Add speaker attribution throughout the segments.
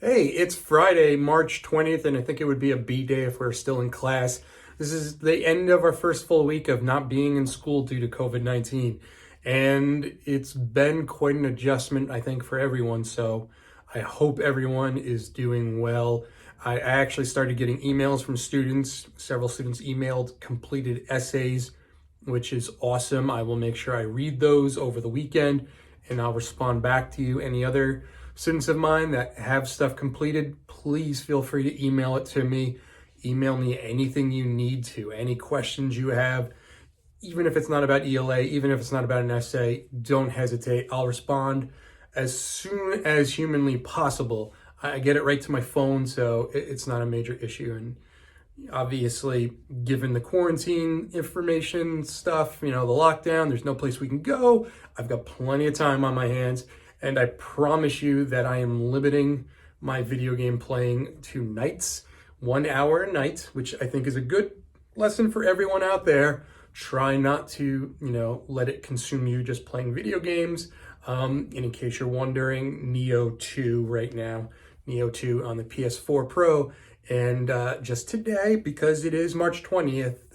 Speaker 1: Hey, it's Friday, March 20th, and I think it would be a B day if we're still in class. This is the end of our first full week of not being in school due to COVID-19. And it's been quite an adjustment, I think, for everyone. So I hope everyone is doing well. I actually started getting emails from students. Several students emailed completed essays, which is awesome. I will make sure I read those over the weekend and I'll respond back to you. Any other students of mine that have stuff completed, please feel free to email it to me. Email me anything you need to, any questions you have, even if it's not about ELA, even if it's not about an essay, don't hesitate. I'll respond as soon as humanly possible. I get it right to my phone, so it's not a major issue. And obviously, given the quarantine information stuff, the lockdown, there's no place we can go. I've got plenty of time on my hands. And I promise you that I am limiting my video game playing to nights, 1 hour a night, which I think is a good lesson for everyone out there. Try not to, let it consume you just playing video games. And in case you're wondering, Neo 2 right now, Neo 2 on the PS4 Pro. And just today, because it is March 20th,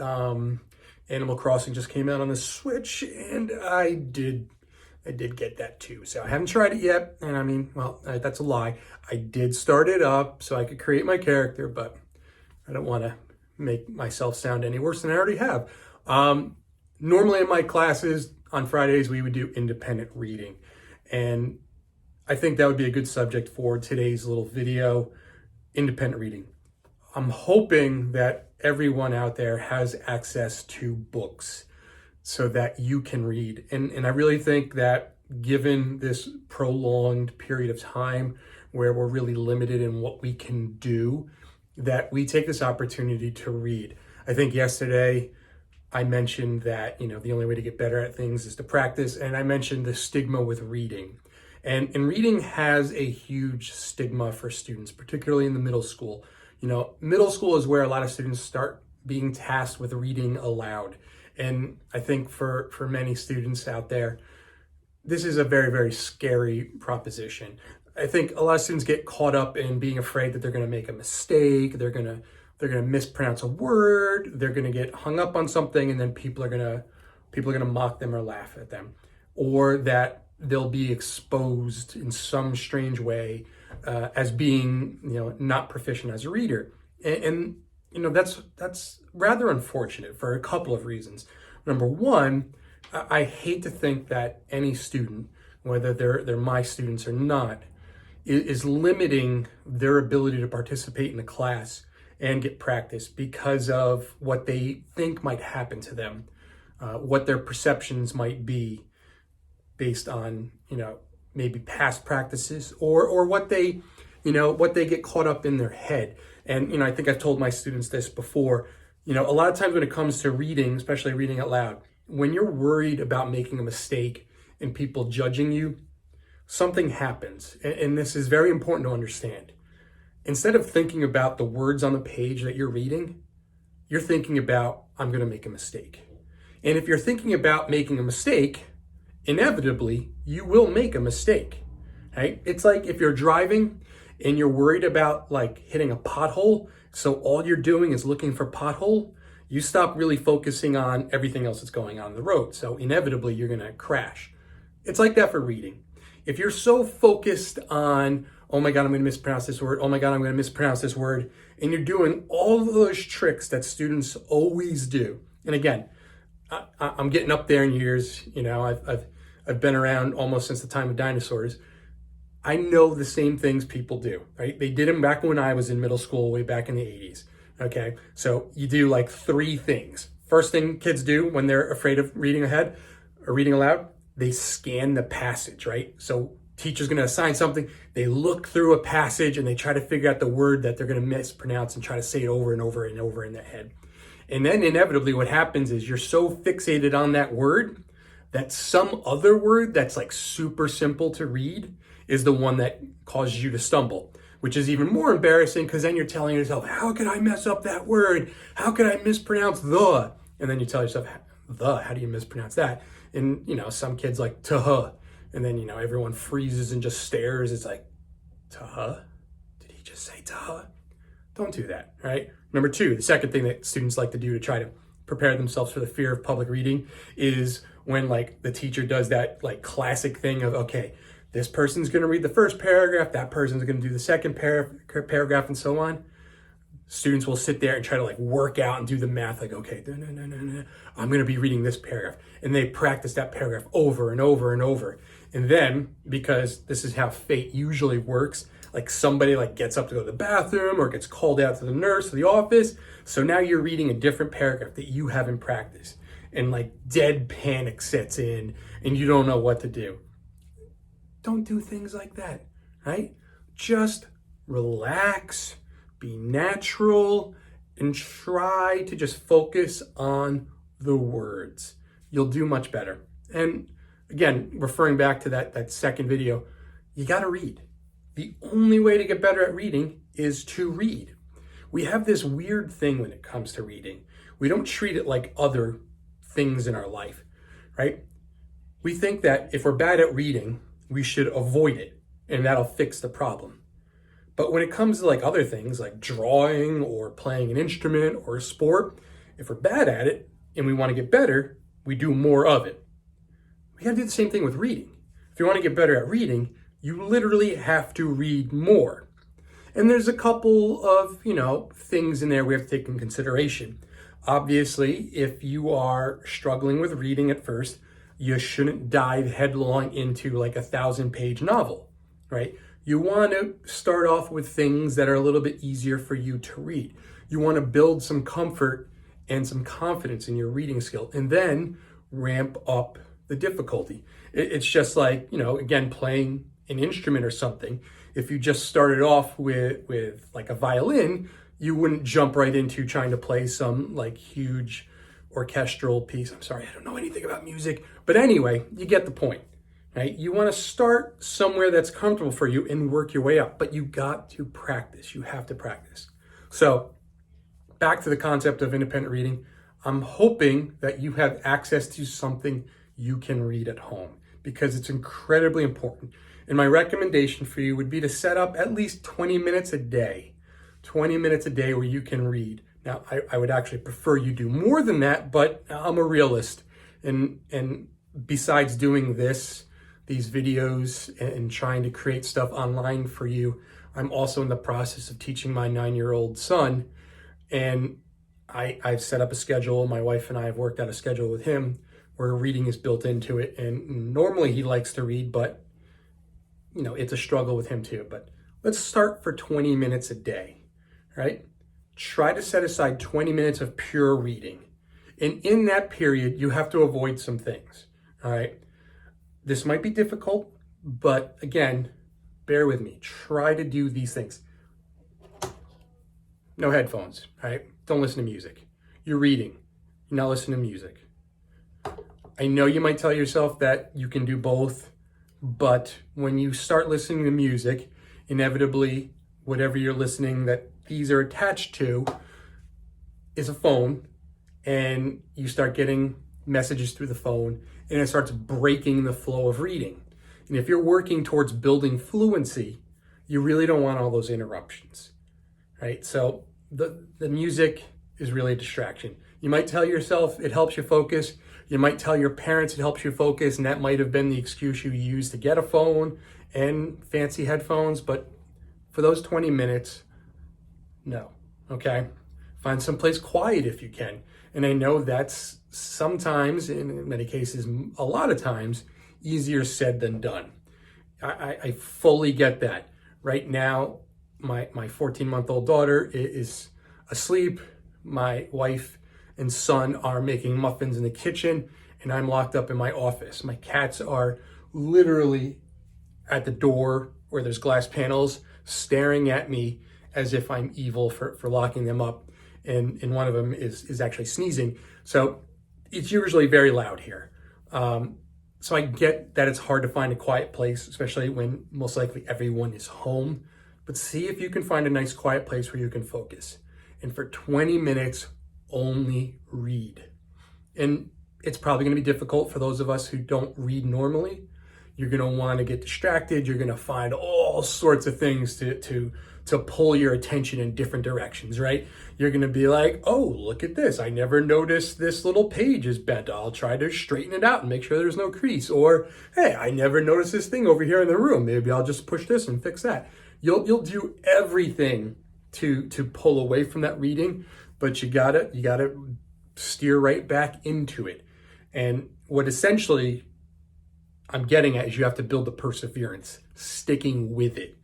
Speaker 1: Animal Crossing just came out on the Switch, and I did get that too. So I haven't tried it yet. And I mean, well, that's a lie. I did start it up so I could create my character, but I don't want to make myself sound any worse than I already have. Normally in my classes on Fridays, we would do independent reading. And I think that would be a good subject for today's little video, independent reading. I'm hoping that everyone out there has access to books so that you can read. And I really think that given this prolonged period of time where we're really limited in what we can do, that we take this opportunity to read. I think yesterday I mentioned that, the only way to get better at things is to practice. And I mentioned the stigma with reading. And reading has a huge stigma for students, particularly in the middle school. Middle school is where a lot of students start being tasked with reading aloud. And I think for many students out there, this is a very, very scary proposition. I think a lot of students get caught up in being afraid that they're going to make a mistake, they're going to mispronounce a word, they're going to get hung up on something, and then people are going to mock them or laugh at them, or that they'll be exposed in some strange way as being, not proficient as a reader. And that's rather unfortunate for a couple of reasons. Number one, I hate to think that any student, whether they're my students or not, is limiting their ability to participate in a class and get practice because of what they think might happen to them, what their perceptions might be based on, maybe past practices or what they get caught up in their head. And, I think I've told my students this before, a lot of times when it comes to reading, especially reading out loud, when you're worried about making a mistake and people judging you, something happens. And this is very important to understand. Instead of thinking about the words on the page that you're reading, you're thinking about, I'm going to make a mistake. And if you're thinking about making a mistake, inevitably, you will make a mistake, right? It's like if you're driving and you're worried about hitting a pothole, so all you're doing is looking for pothole, you stop really focusing on everything else that's going on the road. So inevitably, you're going to crash. It's like that for reading. If you're so focused on, oh my God, I'm going to mispronounce this word, oh my God, I'm going to mispronounce this word, and you're doing all of those tricks that students always do. And again, I'm getting up there in years, I've been around almost since the time of dinosaurs. I know the same things people do, right? They did them back when I was in middle school, way back in the 80s. Okay, so you do three things. First thing kids do when they're afraid of reading ahead or reading aloud, they scan the passage, right? So teacher's going to assign something. They look through a passage and they try to figure out the word that they're going to mispronounce and try to say it over and over and over in their head. And then inevitably what happens is you're so fixated on that word that some other word that's super simple to read is the one that causes you to stumble, which is even more embarrassing because then you're telling yourself, how could I mess up that word? How could I mispronounce the? And then you tell yourself, how do you mispronounce that? And, some kids tuh. And then, everyone freezes and just stares. It's tuh? just say duh. Don't do that, right? Number two, the second thing that students like to do to try to prepare themselves for the fear of public reading is when like the teacher does that like classic thing of, okay, this person's going to read the first paragraph, that person's going to do the second paragraph, and so on. Students will sit there and try to like work out and do the math, like, okay, no, I'm going to be reading this paragraph. And they practice that paragraph over and over and over. And then, because this is how fate usually works, like somebody like gets up to go to the bathroom or gets called out to the nurse or the office. So now you're reading a different paragraph that you haven't practiced. And like dead panic sets in and you don't know what to do. Don't do things like that, right? Just relax, be natural, and try to just focus on the words. You'll do much better. And again, referring back to that second video, you got to read. The only way to get better at reading is to read. We have this weird thing when it comes to reading. We don't treat it like other things in our life, right? We think that if we're bad at reading, we should avoid it and that'll fix the problem. But when it comes to like other things like drawing or playing an instrument or a sport, if we're bad at it and we want to get better, we do more of it. We got to do the same thing with reading. If you want to get better at reading, you literally have to read more. And there's a couple of, things in there we have to take in consideration. Obviously, if you are struggling with reading at first, you shouldn't dive headlong into like a 1,000-page novel, right? You want to start off with things that are a little bit easier for you to read. You want to build some comfort and some confidence in your reading skill, and then ramp up the difficulty. It's just like, again, playing an instrument or something. If you just started off with like a violin, you wouldn't jump right into trying to play some like huge orchestral piece. I'm sorry, I don't know anything about music. But anyway, you get the point, right? You want to start somewhere that's comfortable for you and work your way up. But you got to practice. You have to practice. So back to the concept of independent reading. I'm hoping that you have access to something you can read at home because it's incredibly important. And my recommendation for you would be to set up at least 20 minutes a day. 20 minutes a day where you can read. Now, I would actually prefer you do more than that, but I'm a realist. And besides doing these videos and trying to create stuff online for you, I'm also in the process of teaching my 9-year-old son. And I've set up a schedule. My wife and I have worked out a schedule with him where reading is built into it. And normally he likes to read, but it's a struggle with him too. But let's start for 20 minutes a day, right? Try to set aside 20 minutes of pure reading. And in that period, you have to avoid some things, all right? This might be difficult, but again, bear with me. Try to do these things. No headphones, right? Don't listen to music. You're reading. You're not listening to music. I know you might tell yourself that you can do both, but when you start listening to music, inevitably, whatever you're listening that these are attached to is a phone, and you start getting messages through the phone, and it starts breaking the flow of reading. And if you're working towards building fluency, you really don't want all those interruptions, right? So the music is really a distraction. You might tell yourself it helps you focus. You might tell your parents it helps you focus, and that might have been the excuse you used to get a phone and fancy headphones. But for those 20 minutes, no, okay? Find someplace quiet if you can. And I know that's sometimes, in many cases, a lot of times, easier said than done. I fully get that. Right now, my 14-month-old daughter is asleep. My wife and son are making muffins in the kitchen, and I'm locked up in my office. My cats are literally at the door where there's glass panels staring at me as if I'm evil for locking them up. And one of them is actually sneezing. So it's usually very loud here. So I get that it's hard to find a quiet place, especially when most likely everyone is home. But see if you can find a nice quiet place where you can focus. And for 20 minutes, only read. And it's probably going to be difficult for those of us who don't read normally. You're going to want to get distracted. You're going to find all sorts of things to pull your attention in different directions, right? You're going to be like, oh, look at this. I never noticed this little page is bent. I'll try to straighten it out and make sure there's no crease. Or, hey, I never noticed this thing over here in the room. Maybe I'll just push this and fix that. You'll do everything to pull away from that reading, but you gotta steer right back into it. And what essentially I'm getting at is you have to build the perseverance, sticking with it.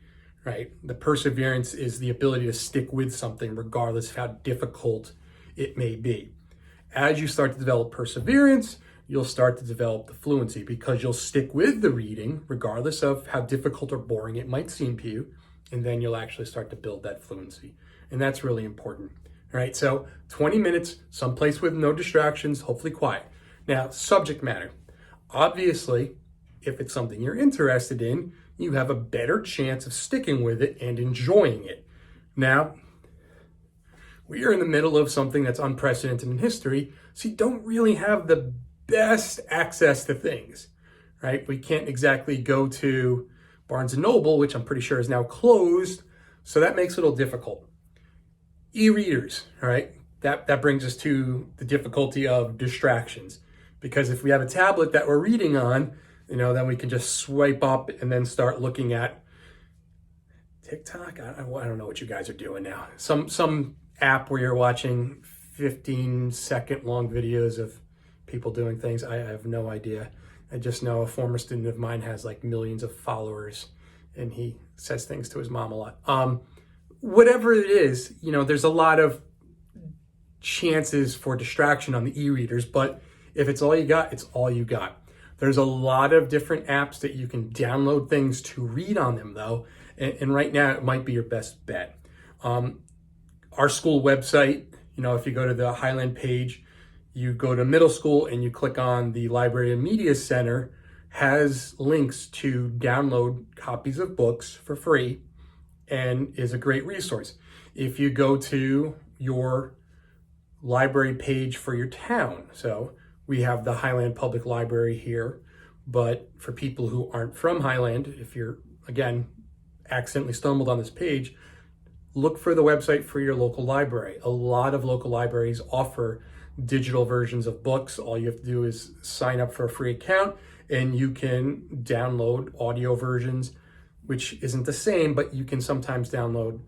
Speaker 1: Right? The perseverance is the ability to stick with something regardless of how difficult it may be. As you start to develop perseverance, you'll start to develop the fluency because you'll stick with the reading regardless of how difficult or boring it might seem to you. And then you'll actually start to build that fluency. And that's really important. Right? So 20 minutes, someplace with no distractions, hopefully quiet. Now, subject matter. Obviously, if it's something you're interested in, you have a better chance of sticking with it and enjoying it. Now, we are in the middle of something that's unprecedented in history, so you don't really have the best access to things, right? We can't exactly go to Barnes & Noble, which I'm pretty sure is now closed, so that makes it a little difficult. E-readers, all right? That brings us to the difficulty of distractions, because if we have a tablet that we're reading on, then we can just swipe up and then start looking at TikTok. I don't know what you guys are doing now. Some app where you're watching 15-second long videos of people doing things. I have no idea. I just know a former student of mine has like millions of followers and he says things to his mom a lot. Whatever it is, there's a lot of chances for distraction on the e-readers, but if it's all you got, it's all you got. There's a lot of different apps that you can download things to read on them, though. And right now, it might be your best bet. Our school website, if you go to the Highland page, you go to middle school and you click on the Library and Media Center, has links to download copies of books for free and is a great resource. If you go to your library page for your town, so we have the Highland Public Library here, but for people who aren't from Highland, if you're, again, accidentally stumbled on this page, look for the website for your local library. A lot of local libraries offer digital versions of books. All you have to do is sign up for a free account and you can download audio versions, which isn't the same, but you can sometimes download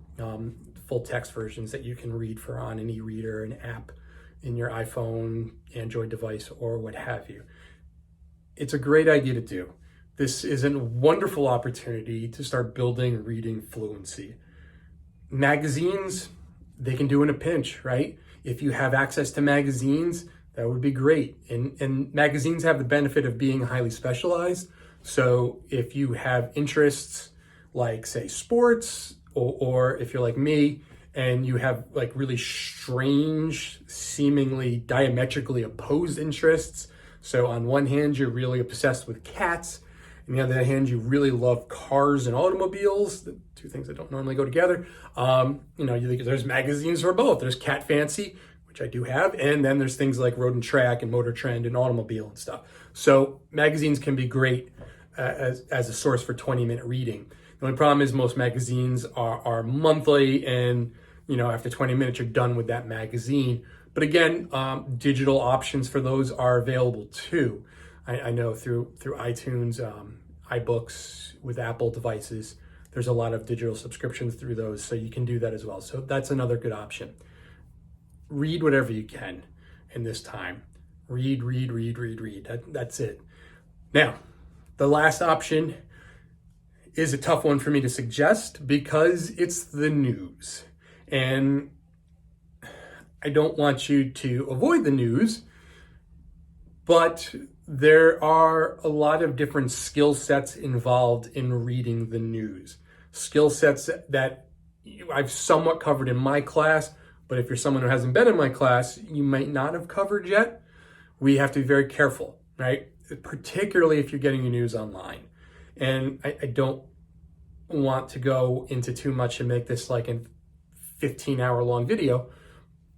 Speaker 1: full text versions that you can read for on an e-reader, an app in your iPhone, Android device, or what have you. It's a great idea to do. This is a wonderful opportunity to start building reading fluency. Magazines, they can do in a pinch, right? If you have access to magazines, that would be great. And magazines have the benefit of being highly specialized. So if you have interests like, say, sports, or if you're like me, and you have like really strange, seemingly diametrically opposed interests. So on one hand, you're really obsessed with cats. On the other hand, you really love cars and automobiles, the two things that don't normally go together. You think there's magazines for both. There's Cat Fancy, which I do have, and then there's things like Road and Track and Motor Trend and Automobile and stuff. So magazines can be great as a source for 20-minute reading. The only problem is most magazines are monthly, and after 20 minutes, you're done with that magazine. But again, digital options for those are available too. I know through iTunes, iBooks with Apple devices, there's a lot of digital subscriptions through those, so you can do that as well. So that's another good option. Read whatever you can in this time. Read. That's it. Now, the last option is a tough one for me to suggest because it's the news. And I don't want you to avoid the news, but there are a lot of different skill sets involved in reading the news. Skill sets that I've somewhat covered in my class, but if you're someone who hasn't been in my class, you might not have covered yet. We have to be very careful, right? Particularly if you're getting your news online. And I don't want to go into too much and make this like a 15-hour long video,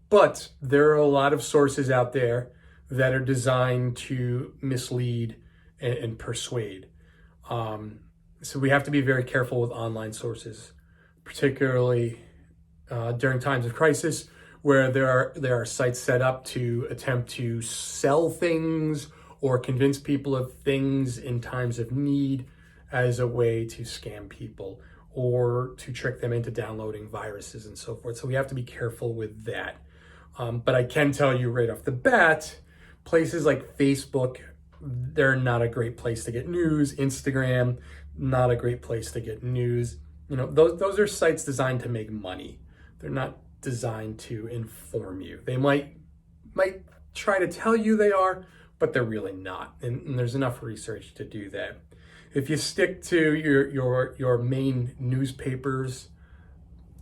Speaker 1: but there are a lot of sources out there that are designed to mislead and persuade. So we have to be very careful with online sources, particularly during times of crisis, where there are sites set up to attempt to sell things or convince people of things in times of need as a way to scam people or to trick them into downloading viruses and so forth. So we have to be careful with that. But I can tell you right off the bat, places like Facebook, they're not a great place to get news. Instagram, not a great place to get news. You know, those are sites designed to make money. They're not designed to inform you. They might try to tell you they are, but they're really not. And there's enough research to do that. If you stick to your main newspapers,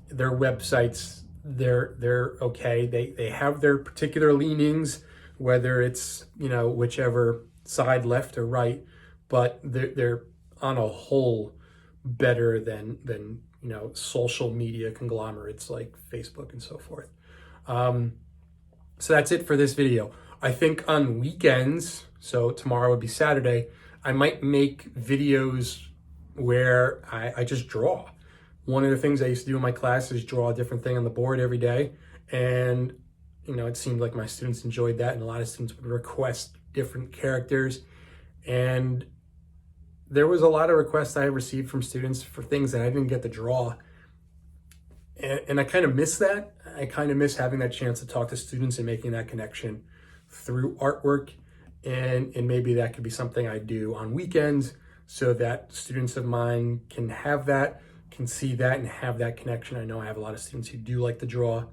Speaker 1: their websites, they're okay. They have their particular leanings, whether it's, you know, whichever side, left or right, but they're on a whole better than you know, social media conglomerates like Facebook and so forth. So that's it for this video. I think on weekends, so tomorrow would be Saturday, I might make videos where I just draw. One of the things I used to do in my class is draw a different thing on the board every day. And, you know, it seemed like my students enjoyed that, and a lot of students would request different characters. And there was a lot of requests I received from students for things that I didn't get to draw. And I kind of miss that. I kind of miss having that chance to talk to students and making that connection through artwork. And maybe that could be something I do on weekends so that students of mine can have that, can see that and have that connection. I know I have a lot of students who do like to draw.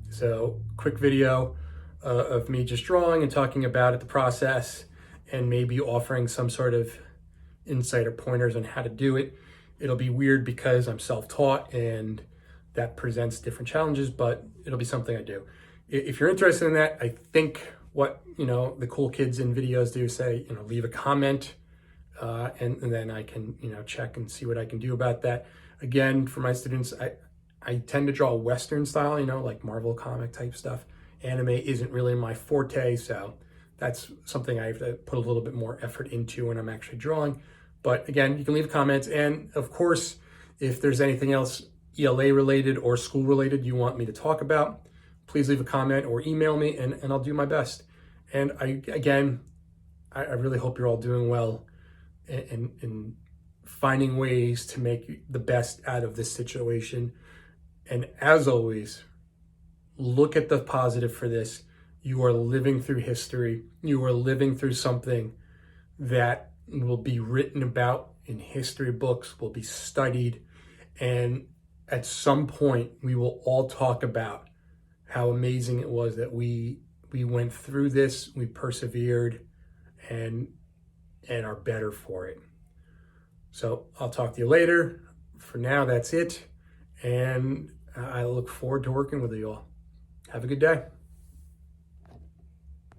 Speaker 1: So quick video of me just drawing and talking about it, the process, and maybe offering some sort of insight or pointers on how to do it. It'll be weird because I'm self-taught and that presents different challenges, but it'll be something I do. If you're interested in that, I think what, you know, the cool kids in videos do say, you know, leave a comment and then I can, you know, check and see what I can do about that. Again, for my students, I tend to draw Western style, you know, like Marvel comic type stuff. Anime isn't really my forte, so that's something I have to put a little bit more effort into when I'm actually drawing. But again, you can leave comments. And of course, if there's anything else ELA related or school related you want me to talk about, please leave a comment or email me and I'll do my best. And I really hope you're all doing well and finding ways to make the best out of this situation. And as always, look at the positive for this. You are living through history. You are living through something that will be written about in history books, will be studied. And at some point, we will all talk about how amazing it was that we went through this, we persevered, and are better for it. So I'll talk to you later. For now, that's it. And I look forward to working with you all. Have a good day.